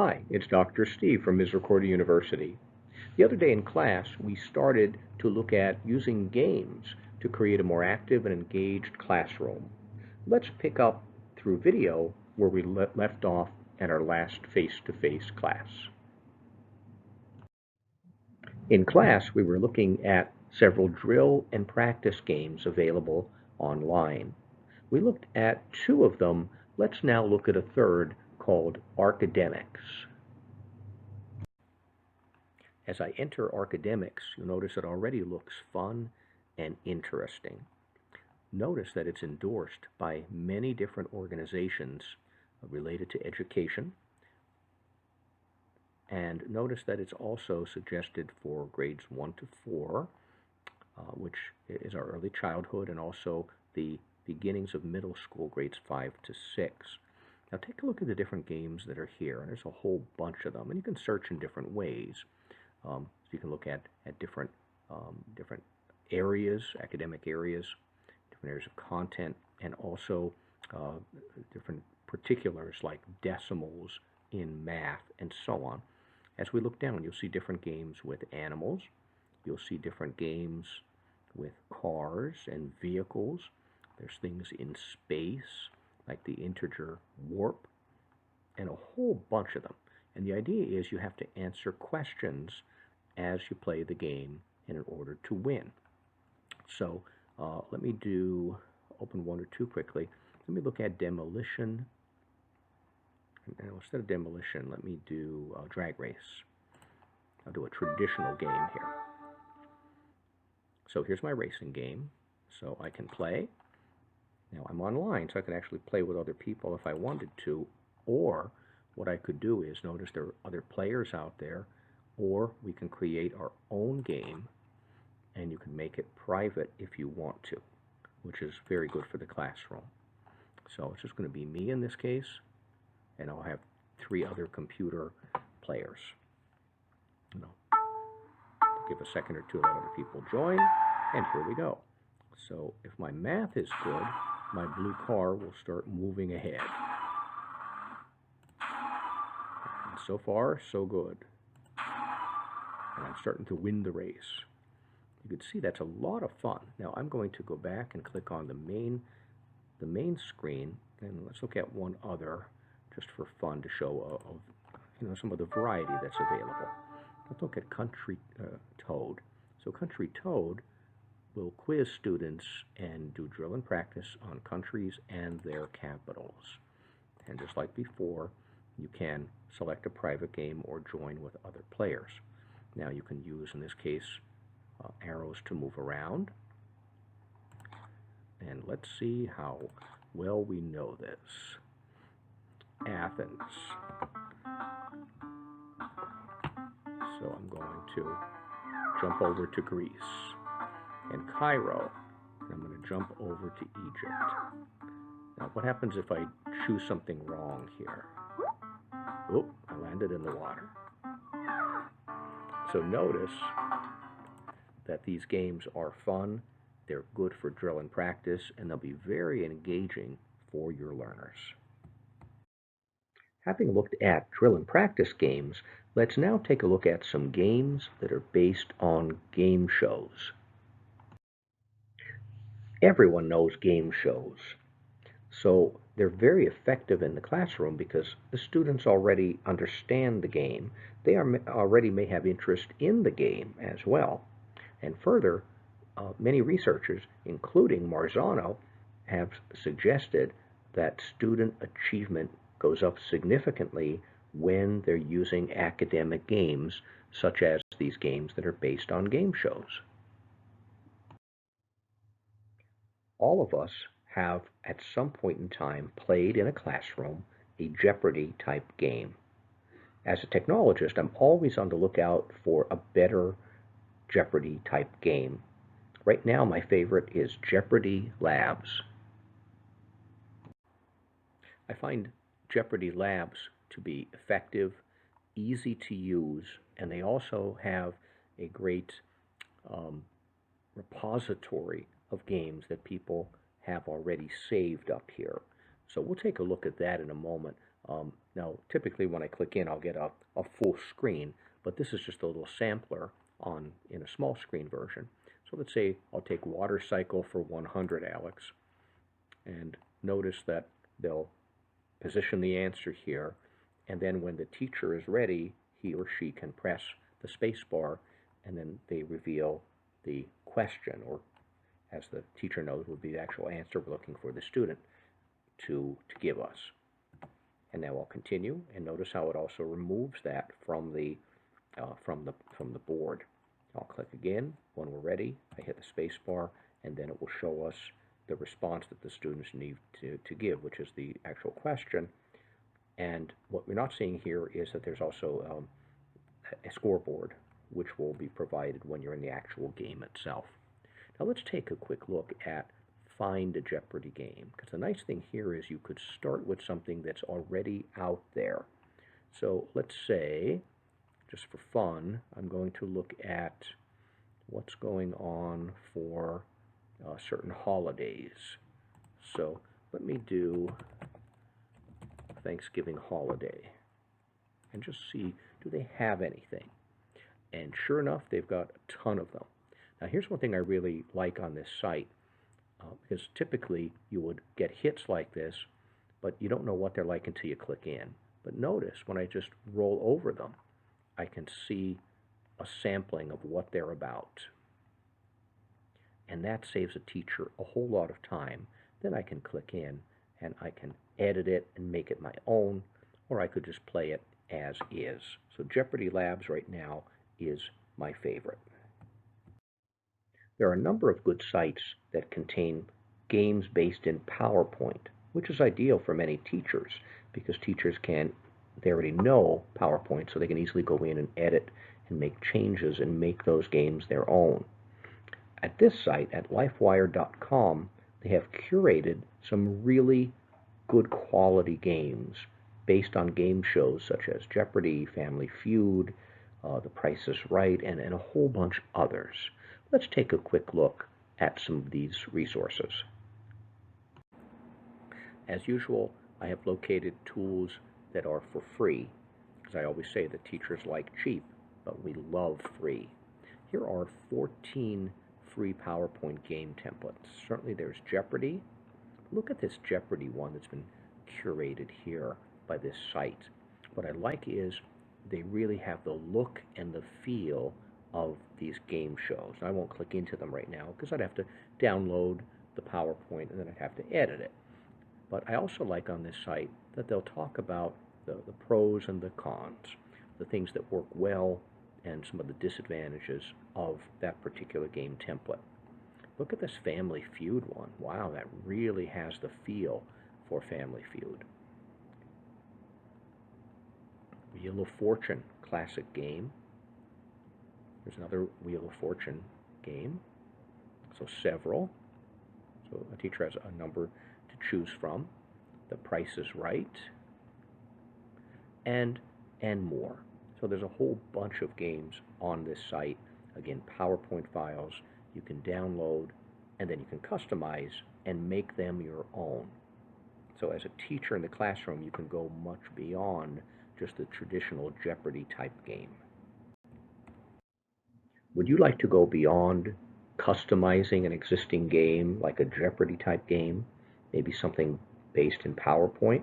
Hi, it's Dr. Steve from Misericordia University. The other day in class, we started to look at using games to create a more active and engaged classroom. Let's pick up through video where we left off at our last face-to-face class. In class, we were looking at several drill and practice games available online. We looked at two of them. Let's now look at a third called Academics. As I enter Academics, you'll notice it already looks fun and interesting. Notice that it's endorsed by many different organizations related to education. And notice that it's also suggested for grades 1 to 4, which is our early childhood, and also the beginnings of middle school, grades 5 to 6. Now take a look at the different games that are here, and there's a whole bunch of them, and you can search in different ways. So you can look at different areas, academic areas, different areas of content, and also different particulars like decimals in math and so on. As we look down, you'll see different games with animals. You'll see different games with cars and vehicles. There's things in space, like the integer warp, and a whole bunch of them. And the idea is you have to answer questions as you play the game in order to win. So let me open one or two quickly. Let me look at demolition. And instead of demolition, let me do drag race. I'll do a traditional game here. So here's my racing game. So I can play. Now I'm online, so I can actually play with other people if I wanted to. Or what I could do is, notice there are other players out there, or we can create our own game, and you can make it private if you want to, which is very good for the classroom. So it's just going to be me in this case, and I'll have 3 other computer players. Give a second or two, let other people join, and here we go. So if my math is good, my blue car will start moving ahead. And so far, so good. And I'm starting to win the race. You can see that's a lot of fun. Now I'm going to go back and click on the main screen, and let's look at one other, just for fun, to show some of the variety that's available. Let's look at Country Toad. So Country Toad will quiz students and do drill and practice on countries and their capitals. And just like before, you can select a private game or join with other players. Now you can use, in this case, arrows to move around. And let's see how well we know this. Athens. So I'm going to jump over to Greece. And Cairo. And I'm going to jump over to Egypt. Now what happens if I choose something wrong here? Oop, I landed in the water. So notice that these games are fun, they're good for drill and practice, and they'll be very engaging for your learners. Having looked at drill and practice games, let's now take a look at some games that are based on game shows. Everyone knows game shows, so they're very effective in the classroom because the students already understand the game. They already may have interest in the game as well. And further, many researchers, including Marzano, have suggested that student achievement goes up significantly when they're using academic games, such as these games that are based on game shows. All of us have, at some point in time, played in a classroom a Jeopardy type game. As a technologist, I'm always on the lookout for a better Jeopardy type game. Right now, my favorite is Jeopardy Labs. I find Jeopardy Labs to be effective, easy to use, and they also have a great repository of games that people have already saved up here. So we'll take a look at that in a moment. Now, typically when I click in, I'll get a full screen, but this is just a little sampler in a small screen version. So let's say I'll take water cycle for 100, Alex, and notice that they'll position the answer here, and then when the teacher is ready, he or she can press the space bar, and then they reveal the question, or as the teacher knows, would be the actual answer we're looking for the student to give us. And now I'll continue, and notice how it also removes that from the board. I'll click again. When we're ready, I hit the space bar, and then it will show us the response that the students need to give, which is the actual question. And what we're not seeing here is that there's also a scoreboard, which will be provided when you're in the actual game itself. Now let's take a quick look at Find a Jeopardy game, because the nice thing here is you could start with something that's already out there. So let's say, just for fun, I'm going to look at what's going on for certain holidays. So let me do Thanksgiving holiday and just see, do they have anything? And sure enough, they've got a ton of them. Now here's one thing I really like on this site, because typically you would get hits like this, but you don't know what they're like until you click in. But notice when I just roll over them, I can see a sampling of what they're about. And that saves a teacher a whole lot of time. Then I can click in and I can edit it and make it my own, or I could just play it as is. So Jeopardy Labs right now is my favorite. There are a number of good sites that contain games based in PowerPoint, which is ideal for many teachers because teachers they already know PowerPoint, so they can easily go in and edit and make changes and make those games their own. At this site, at lifewire.com, they have curated some really good quality games based on game shows such as Jeopardy, Family Feud, The Price is Right, and a whole bunch others. Let's take a quick look at some of these resources. As usual, I have located tools that are for free, because I always say that teachers like cheap, but we love free. Here are 14 free PowerPoint game templates. Certainly there's Jeopardy. Look at this Jeopardy one that's been curated here by this site. What I like is they really have the look and the feel of these game shows. I won't click into them right now because I'd have to download the PowerPoint and then I'd have to edit it. But I also like on this site that they'll talk about the pros and the cons, the things that work well and some of the disadvantages of that particular game template. Look at this Family Feud one. Wow, that really has the feel for Family Feud. Wheel of Fortune, classic game. There's another Wheel of Fortune game. So several. So a teacher has a number to choose from. The Price is Right. And more. So there's a whole bunch of games on this site. Again, PowerPoint files you can download, and then you can customize and make them your own. So as a teacher in the classroom, you can go much beyond just the traditional Jeopardy type game. Would you like to go beyond customizing an existing game like a Jeopardy type game, maybe something based in PowerPoint?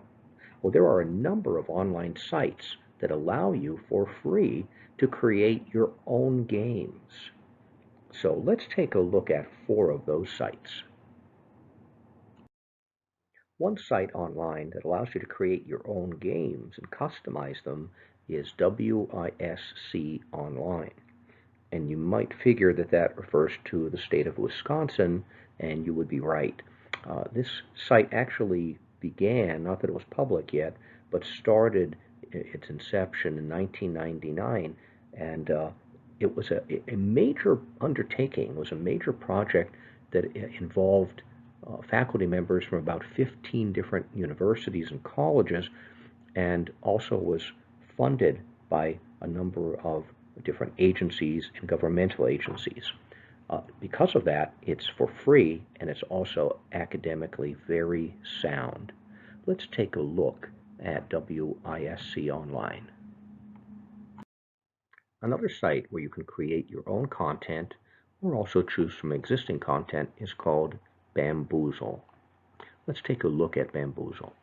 Well, there are a number of online sites that allow you for free to create your own games. So let's take a look at 4 of those sites. One site online that allows you to create your own games and customize them is WISC Online. And you might figure that that refers to the state of Wisconsin, and you would be right. This site actually began, not that it was public yet, but started its inception in 1999, and it was a major undertaking. It was a major project that involved faculty members from about 15 different universities and colleges, and also was funded by a number of different agencies and governmental agencies. Because of that, it's for free, and it's also academically very sound. Let's take a look at WISC Online. Another site where you can create your own content or also choose from existing content is called Bamboozle. Let's take a look at Bamboozle.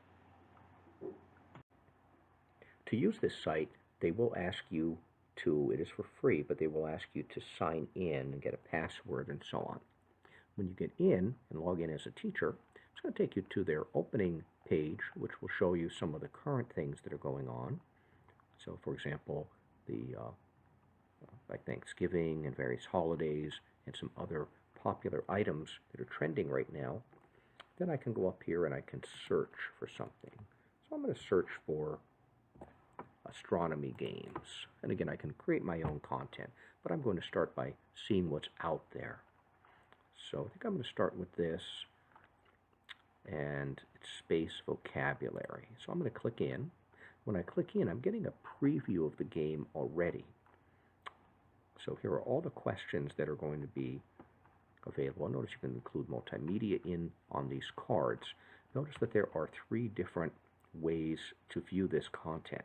To use this site, they will ask you to, it is for free, but they will ask you to sign in and get a password and so on. When you get in and log in as a teacher, it's going to take you to their opening page, which will show you some of the current things that are going on. So, for example, like Thanksgiving and various holidays and some other popular items that are trending right now. Then I can go up here and I can search for something. So I'm going to search for astronomy games. And again, I can create my own content, but I'm going to start by seeing what's out there. So I think I'm going to start with this, and it's space vocabulary. So I'm going to click in. When I click in, I'm getting a preview of the game already. So here are all the questions that are going to be available. Notice you can include multimedia in on these cards. Notice that there are 3 different ways to view this content.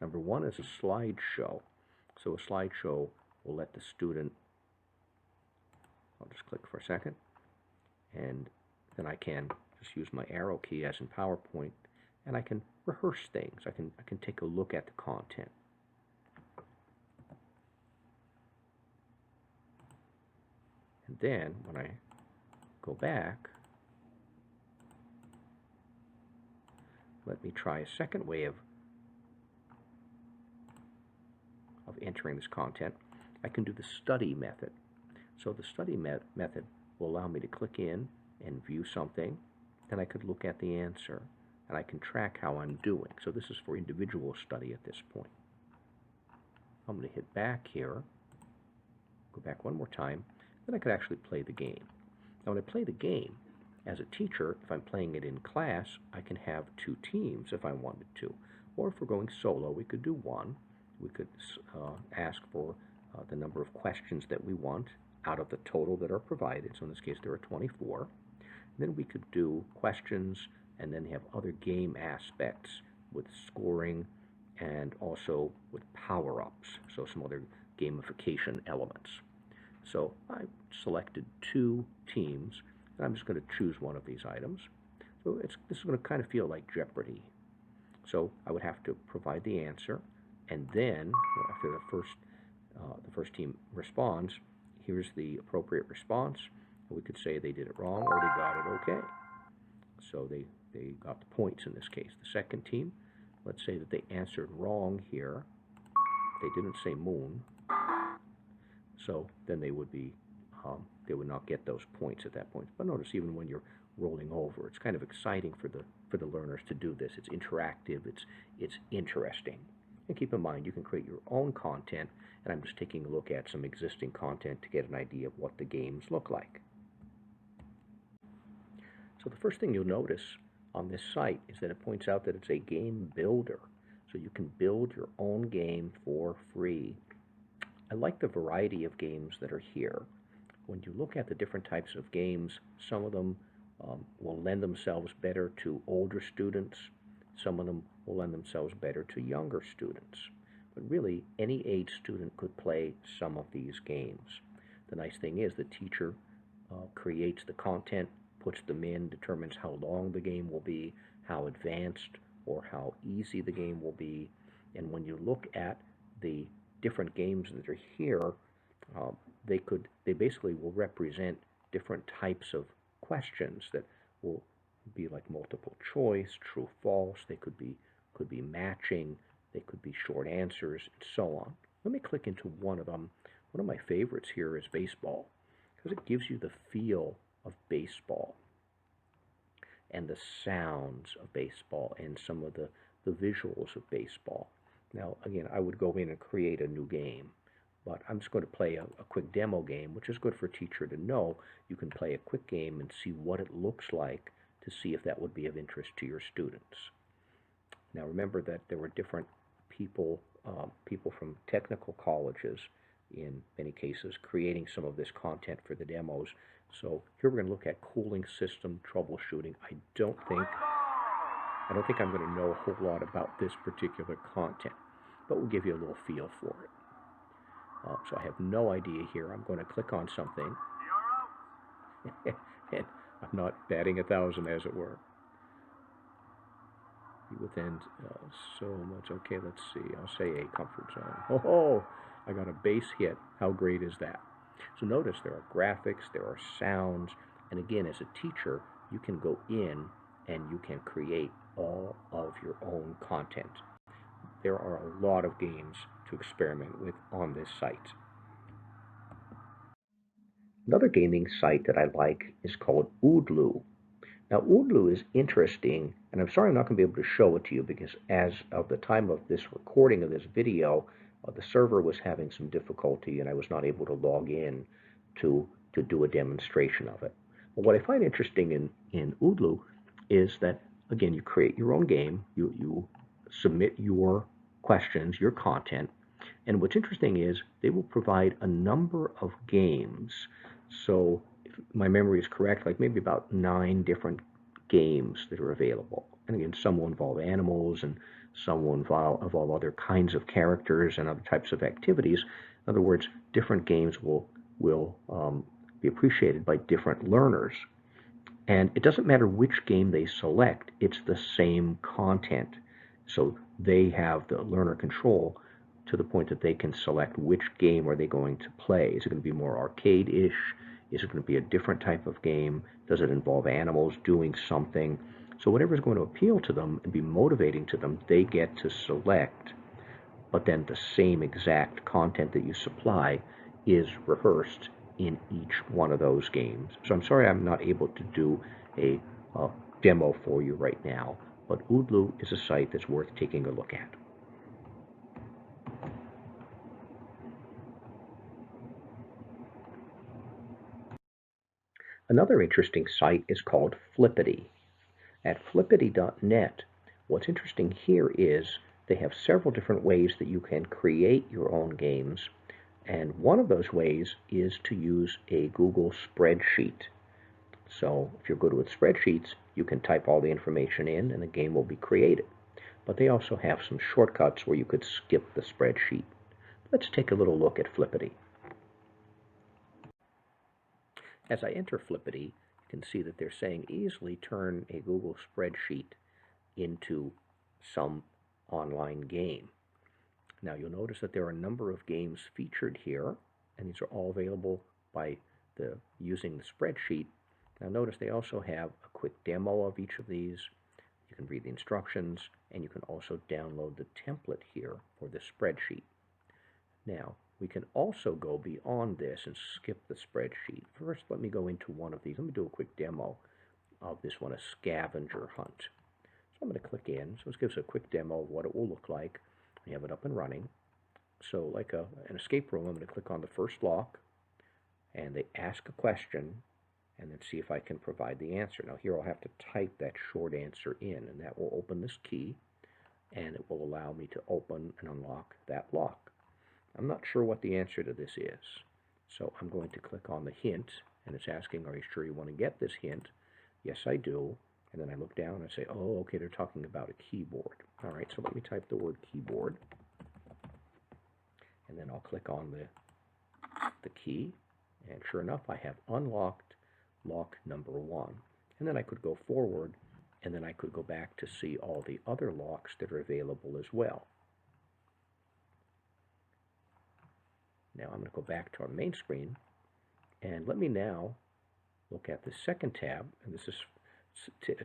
Number 1 is a slideshow. So a slideshow will let the student, I'll just click for a second, and then I can just use my arrow key as in PowerPoint, and I can rehearse things. I can take a look at the content. And then when I go back, let me try a second way of entering this content. I can do the study method. So the study method will allow me to click in and view something. Then I could look at the answer, and I can track how I'm doing. So this is for individual study at this point. I'm going to hit back here, go back one more time, then I could actually play the game. Now when I play the game, as a teacher, if I'm playing it in class, I can have 2 teams if I wanted to. Or if we're going solo, we could do 1. We could ask for the number of questions that we want out of the total that are provided. So in this case, there are 24. And then we could do questions and then have other game aspects with scoring and also with power-ups, so some other gamification elements. So I selected 2 teams, and I'm just going to choose one of these items. So this is going to kind of feel like Jeopardy. So I would have to provide the answer, and then after the first team responds, here's the appropriate response. We could say they did it wrong or they got it okay. So they got the points in this case. The second team, let's say that they answered wrong here. They didn't say moon. So then they would not get those points at that point. But notice even when you're rolling over, it's kind of exciting for the learners to do this. It's interactive. It's interesting. And keep in mind, you can create your own content, and I'm just taking a look at some existing content to get an idea of what the games look like. So the first thing you'll notice on this site is that it points out that it's a game builder. So you can build your own game for free. I like the variety of games that are here. When you look at the different types of games, some of them will lend themselves better to older students. Some of them will lend themselves better to younger students. But really, any age student could play some of these games. The nice thing is the teacher creates the content, puts them in, determines how long the game will be, how advanced or how easy the game will be. And when you look at the different games that are here, they basically will represent different types of questions that will be like multiple choice, true, false. They could be matching. They could be short answers, and so on. Let me click into one of them. One of my favorites here is baseball, because it gives you the feel of baseball and the sounds of baseball and some of the visuals of baseball. Now, again, I would go in and create a new game, but I'm just going to play a quick demo game, which is good for a teacher to know. You can play a quick game and see what it looks like to see if that would be of interest to your students. Now, remember that there were different people from technical colleges, in many cases, creating some of this content for the demos. So here we're going to look at cooling system troubleshooting. I don't think I don't think I'm going to know a whole lot about this particular content, but we'll give you a little feel for it. So I have no idea here. I'm going to click on something, and I'm not batting 1,000, as it were. Be within so much. Okay, let's see. I'll say a comfort zone. Oh, I got a base hit. How great is that? So notice there are graphics, there are sounds, and again, as a teacher, you can go in and you can create all of your own content. There are a lot of games to experiment with on this site. Another gaming site that I like is called Oodloo. Now, Oodloo is interesting, and I'm sorry I'm not going to be able to show it to you because as of the time of this recording of this video, the server was having some difficulty and I was not able to log in to do a demonstration of it. But what I find interesting in Oodloo is that, again, you create your own game, you submit your questions, your content, and what's interesting is they will provide a number of games. So if my memory is correct, like maybe about 9 different games that are available. And again, some will involve animals and some will involve other kinds of characters and other types of activities. In other words, different games will be appreciated by different learners. And it doesn't matter which game they select, it's the same content. So they have the learner control to the point that they can select which game are they going to play. Is it going to be more arcade-ish? Is it going to be a different type of game? Does it involve animals doing something? So whatever is going to appeal to them and be motivating to them, they get to select. But then the same exact content that you supply is rehearsed in each one of those games. So I'm sorry I'm not able to do a demo for you right now, but Oodloo is a site that's worth taking a look at. Another interesting site is called Flippity. At flippity.net, what's interesting here is they have several different ways that you can create your own games, and one of those ways is to use a Google spreadsheet. So if you're good with spreadsheets, you can type all the information in and the game will be created. But they also have some shortcuts where you could skip the spreadsheet. Let's take a little look at Flippity. As I enter Flippity, you can see that they're saying easily turn a Google spreadsheet into some online game. Now you'll notice that there are a number of games featured here, and these are all available by using the spreadsheet. Now notice they also have a quick demo of each of these. You can read the instructions, and you can also download the template here for the spreadsheet. Now, we can also go beyond this and skip the spreadsheet. First, let me go into one of these. Let me do a quick demo of this one, a scavenger hunt. So I'm going to click in. So this gives a quick demo of what it will look like. We have it up and running. So like an escape room, I'm going to click on the first lock, and they ask a question, and then see if I can provide the answer. Now here I'll have to type that short answer in, and that will open this key, and it will allow me to open and unlock that lock. I'm not sure what the answer to this is, so I'm going to click on the hint, and it's asking, are you sure you want to get this hint? Yes, I do. And then I look down and I say, oh, okay, they're talking about a keyboard. All right, so let me type the word keyboard, and then I'll click on the key, and sure enough, I have unlocked lock number 1. And then I could go forward, and then I could go back to see all the other locks that are available as well. Now I'm going to go back to our main screen, and let me now look at the second tab, and this is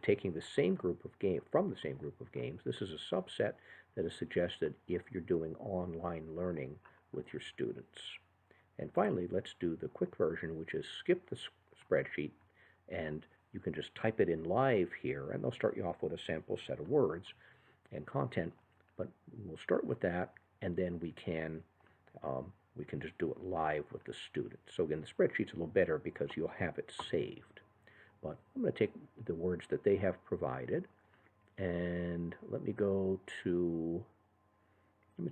taking the same group of games from the same group of games. This is a subset that is suggested if you're doing online learning with your students. And finally, let's do the quick version, which is skip the spreadsheet, and you can just type it in live here, and they'll start you off with a sample set of words and content. But we'll start with that, and then we can just do it live with the student. So again, the spreadsheet's a little better because you'll have it saved. But I'm going to take the words that they have provided, and let me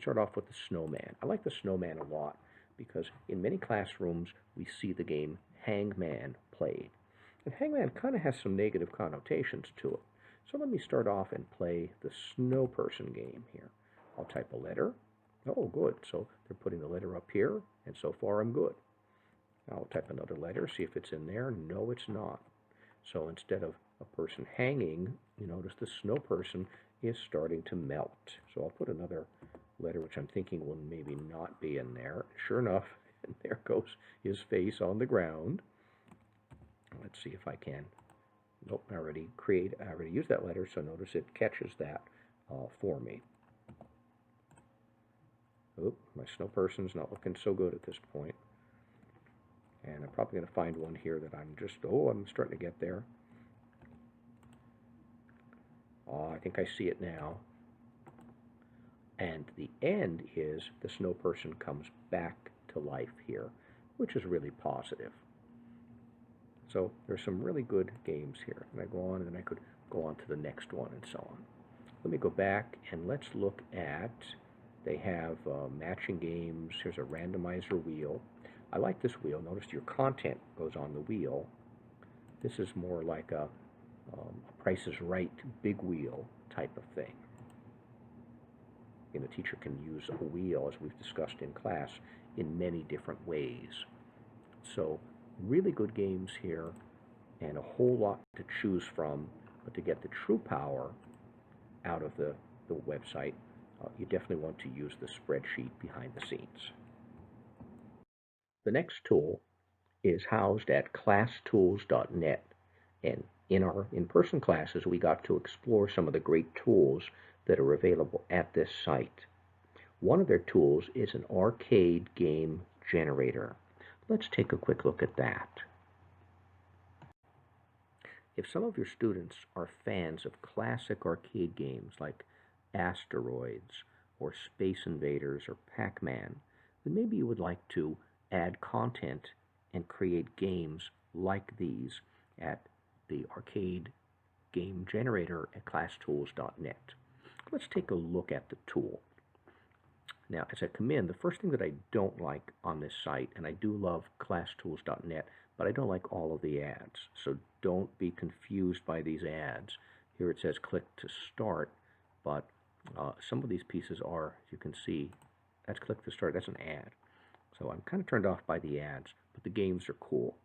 start off with the snowman. I like the snowman a lot because in many classrooms we see the game Hangman played. And Hangman kind of has some negative connotations to it. So let me start off and play the snow person game here. I'll type a letter. Oh, good. So they're putting the letter up here, and so far I'm good. I'll type another letter, see if it's in there. No, it's not. So instead of a person hanging, you notice the snow person is starting to melt. So I'll put another letter, which I'm thinking will maybe not be in there. Sure enough, and there goes his face on the ground. Let's see if I can. Nope, I already used that letter, so notice it catches that for me. Oop, my snow person's not looking so good at this point. And I'm probably going to find one here that I'm starting to get there. Oh, I think I see it now. And the end is the snow person comes back to life here, which is really positive. So there's some really good games here. And I go on, and then I could go on to the next one and so on. Let me go back and let's look at, they have matching games. Here's a randomizer wheel. I like this wheel. Notice your content goes on the wheel. This is more like a Price is Right big wheel type of thing. And the teacher can use a wheel, as we've discussed in class, in many different ways. So really good games here, and a whole lot to choose from. But to get the true power out of the website, you definitely want to use the spreadsheet behind the scenes. The next tool is housed at classtools.net, and in our in-person classes we got to explore some of the great tools that are available at this site. One of their tools is an arcade game generator. Let's take a quick look at that. If some of your students are fans of classic arcade games like Asteroids or Space Invaders or Pac-Man, then maybe you would like to add content and create games like these at the arcade game generator at classtools.net. Let's take a look at the tool. Now, as I come in, the first thing that I don't like on this site, and I do love classtools.net, but I don't like all of the ads. So don't be confused by these ads. Here it says click to start, but some of these pieces are, as you can see, that's click to start, that's an ad. So I'm kind of turned off by the ads, but the games are cool.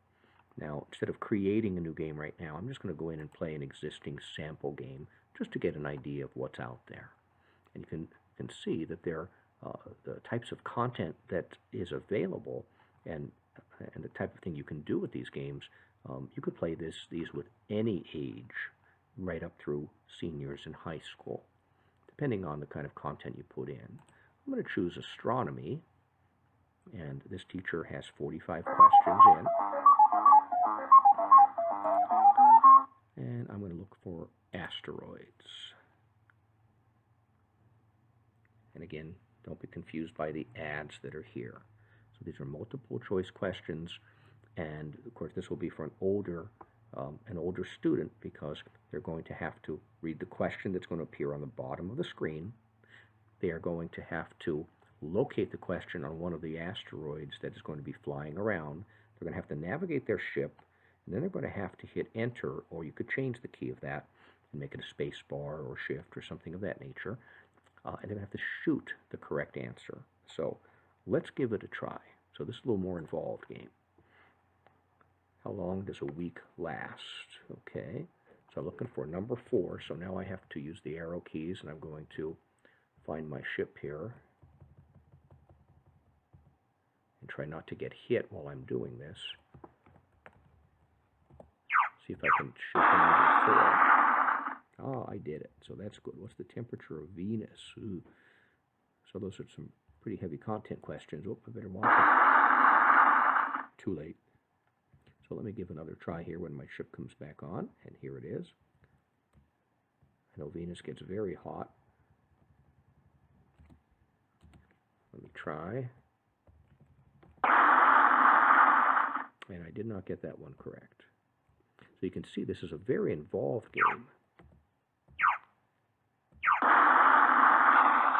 Now, instead of creating a new game right now, I'm just going to go in and play an existing sample game just to get an idea of what's out there. And you can see that there the types of content that is available and the type of thing you can do with these games. You could play these with any age, right up through seniors in high school, depending on the kind of content you put in. I'm going to choose astronomy, and this teacher has 45 questions in. And I'm going to look for asteroids. And again, don't be confused by the ads that are here. So these are multiple choice questions, and of course this will be for an older student, because they're going to have to read the question that's going to appear on the bottom of the screen. They are going to have to locate the question on one of the asteroids that is going to be flying around. They're going to have to navigate their ship, and then they're going to have to hit enter, or you could change the key of that and make it a space bar or shift or something of that nature. And they're going to have to shoot the correct answer. So let's give it a try. So this is a little more involved game. How long does a week last? Okay, so I'm looking for number 4. So now I have to use the arrow keys, and I'm going to find my ship here and try not to get hit while I'm doing this. See if I can shoot the number 4. Oh, I did it. So that's good. What's the temperature of Venus? Ooh. So those are some pretty heavy content questions. Oh, I better watch it. Too late. So let me give another try here when my ship comes back on. And here it is. I know Venus gets very hot. Let me try. And I did not get that one correct. So you can see this is a very involved game.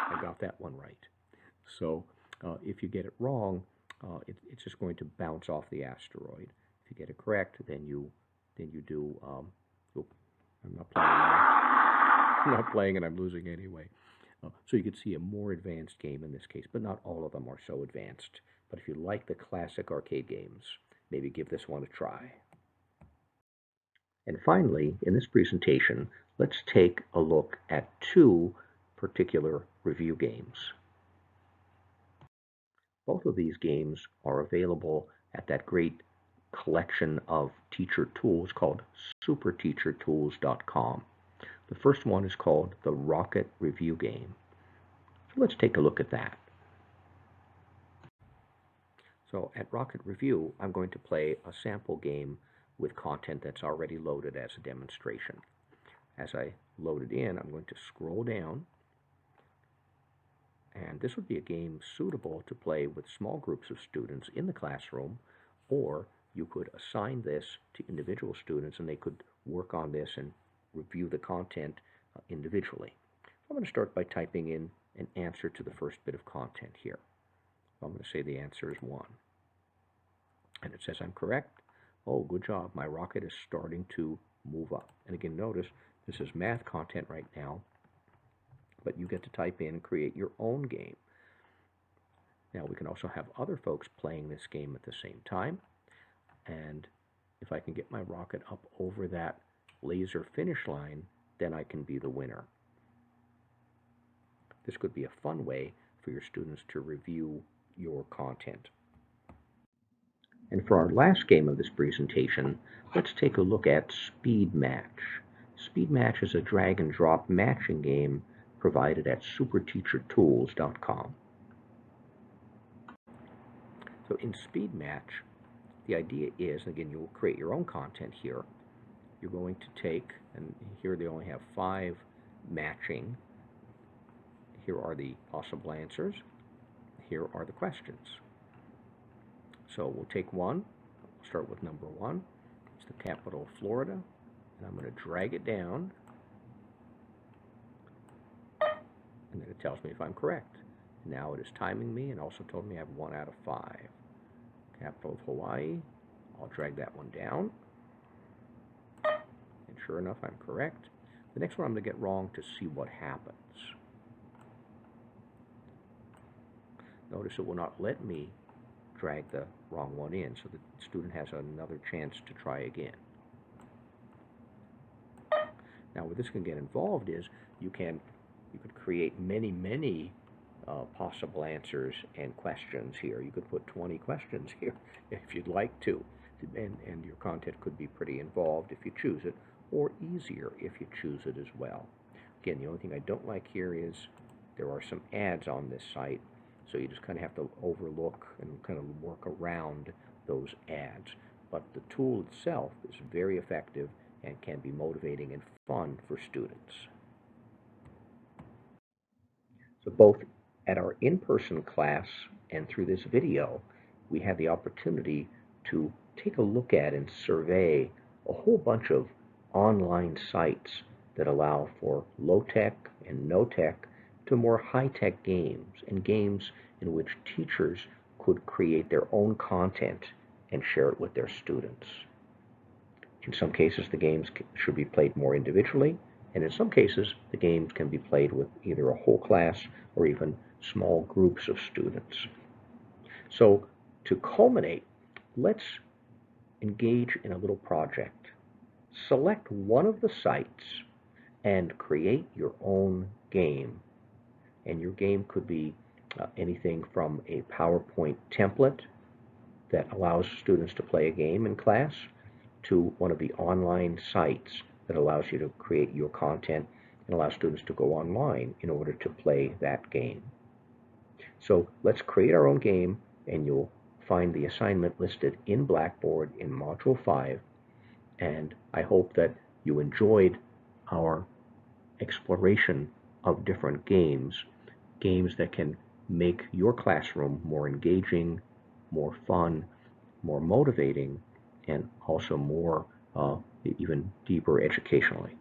I got that one right. So if you get it wrong, it's just going to bounce off the asteroid. If you get it correct, then you do. I'm not playing that. I'm not playing and I'm losing anyway. So you could see a more advanced game in this case, but not all of them are so advanced. But if you like the classic arcade games, maybe give this one a try. And finally, in this presentation, let's take a look at two particular review games. Both of these games are available at that great collection of teacher tools called superteachertools.com. The first one is called the Rocket Review Game. So let's take a look at that. So at Rocket Review, I'm going to play a sample game with content that's already loaded as a demonstration. As I load it in, I'm going to scroll down, and this would be a game suitable to play with small groups of students in the classroom, or you could assign this to individual students and they could work on this and review the content individually. I'm going to start by typing in an answer to the first bit of content here. I'm going to say the answer is 1. And it says I'm correct. Oh, good job. My rocket is starting to move up. And again, notice this is math content right now, but you get to type in and create your own game. Now we can also have other folks playing this game at the same time. And if I can get my rocket up over that laser finish line, then I can be the winner. This could be a fun way for your students to review your content. And for our last game of this presentation, let's take a look at Speed Match. Speed Match is a drag and drop matching game provided at superteachertools.com. So in Speed Match, the idea is, and again, you'll create your own content here. You're going to take, and here they only have 5 matching. Here are the possible answers. Here are the questions. So we'll take one. We'll start with number 1. It's the capital of Florida. And I'm going to drag it down. And then it tells me if I'm correct. Now it is timing me and also told me I have 1 out of 5. Capital of Hawaii. I'll drag that one down. And sure enough, I'm correct. The next one I'm going to get wrong to see what happens. Notice it will not let me drag the wrong one in, so the student has another chance to try again. Now where this can get involved is you could create many possible answers and questions here. You could put 20 questions here if you'd like to, and your content could be pretty involved if you choose it, or easier if you choose it as well. Again, the only thing I don't like here is there are some ads on this site, so you just kind of have to overlook and kind of work around those ads. But the tool itself is very effective and can be motivating and fun for students. So both at our in-person class and through this video, we have the opportunity to take a look at and survey a whole bunch of online sites that allow for low-tech and no-tech to more high-tech games, and games in which teachers could create their own content and share it with their students. In some cases, the games should be played more individually, and in some cases, the games can be played with either a whole class or even small groups of students. So to culminate, let's engage in a little project. Select one of the sites and create your own game. And your game could be anything from a PowerPoint template that allows students to play a game in class to one of the online sites that allows you to create your content and allow students to go online in order to play that game. So let's create our own game, and you'll find the assignment listed in Blackboard in Module 5. And I hope that you enjoyed our exploration of different games that can make your classroom more engaging, more fun, more motivating, and also more even deeper educationally.